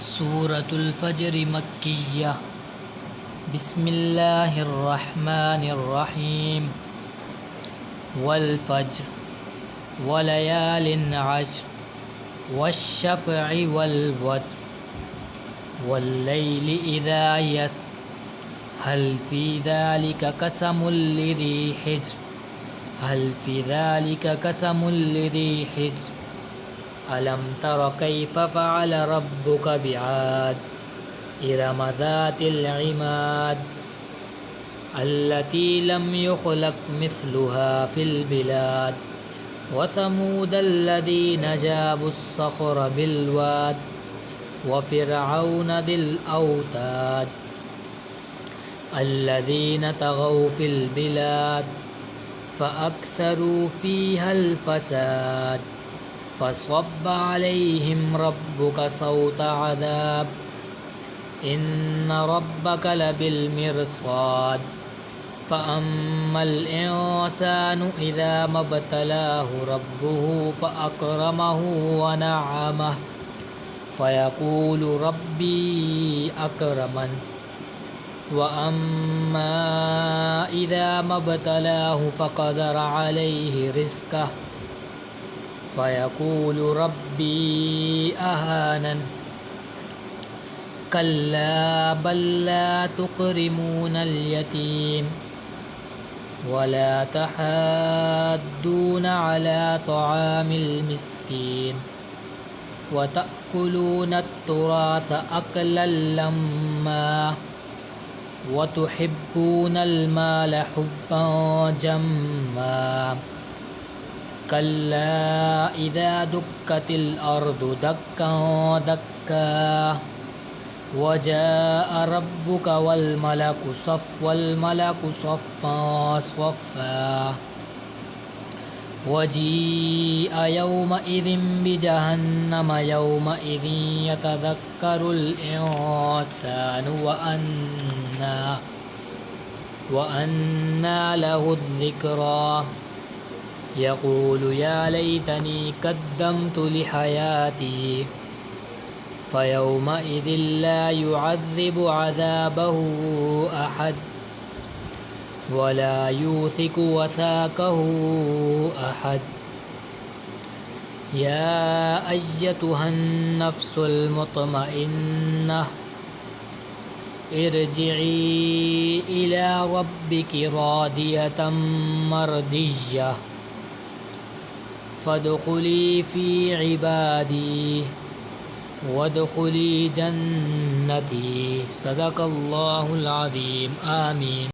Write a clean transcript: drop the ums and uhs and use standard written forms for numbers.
सूरतुल फ़ज्र मक्किय्या। बिस्मिल्लाहिर्रहमानिर्रहीम। वल फ़ज्र वलयालिन अश्र वश्शफ़अि वल वत्र वल्लैलि इज़ा यस्र हल फ़ी ज़ालिका क़समुल लिज़ी हिज्र हल फ़ी ज़ालिका क़समुल लिज़ी हिज्र अलम तर कैफ़ फ़अल रब्बुका बिआद इरम ज़ातिल इमाद अल्लती लम युख़लक़ मिस्लुहा फ़िल बिलाद व समूद अल्लज़ीन जाबुस्सख़्र बिलवाद व फ़िरऔन ज़िल औताद अल्लज़ीन तग़ौ फ़िल बिलाद फ़अक्सरू फ़ीहल फ़साद फ़सब्ब अलैहिम रब्बुका सौता अज़ाब इन्न रब्बका लबिल मिरसाद फ़अम्मल इंसानु इज़ा मब्तलाहु रब्बुहु फ़अकरमहु व नअमह फ़यक़ूलु रब्बी अकरमन व अम्मा इज़ा मब्तलाहु फ़क़दर अलैहि रिज़्क़ह फ़यक़ूलु रब्बी अहानन कल्ला बल ला तुक्रिमूनल यतीम वला तहाद्दून अला तआमिल मिस्कीन व तअकुलूनत तुरास अकलन लम्मा व तुहिब्बूनल माल हुब्बन जम्मा कल्ला इज़ा दुक्कतिल अर्दु दक्कन दक्का वजाअ रब्बुका वल मलकु सफ़्फ़न सफ़्फ़ा वजीअ यौमइज़िन बिजहन्नम यौमइज़िन यतज़क्करुल इंसानु व अन्ना लहुज़्ज़िक्रा यक़ूलु या लैतनी क़द्दमतु लिहयाती फ़यौमइज़िन ला युअज़्ज़िबु अज़ाबहु अहद वला यूसिकु वसाक़हु अहद। या अय्यतुहन नफ्सुल मुत्मइन्नह इरजिई इला रब्बिकी रादियतम मर्दिय्यह फ़दख़ुली फ़ी इबादी वदख़ुली जन्नती। सदक़ल्लाहुल अज़ीम। आमीन।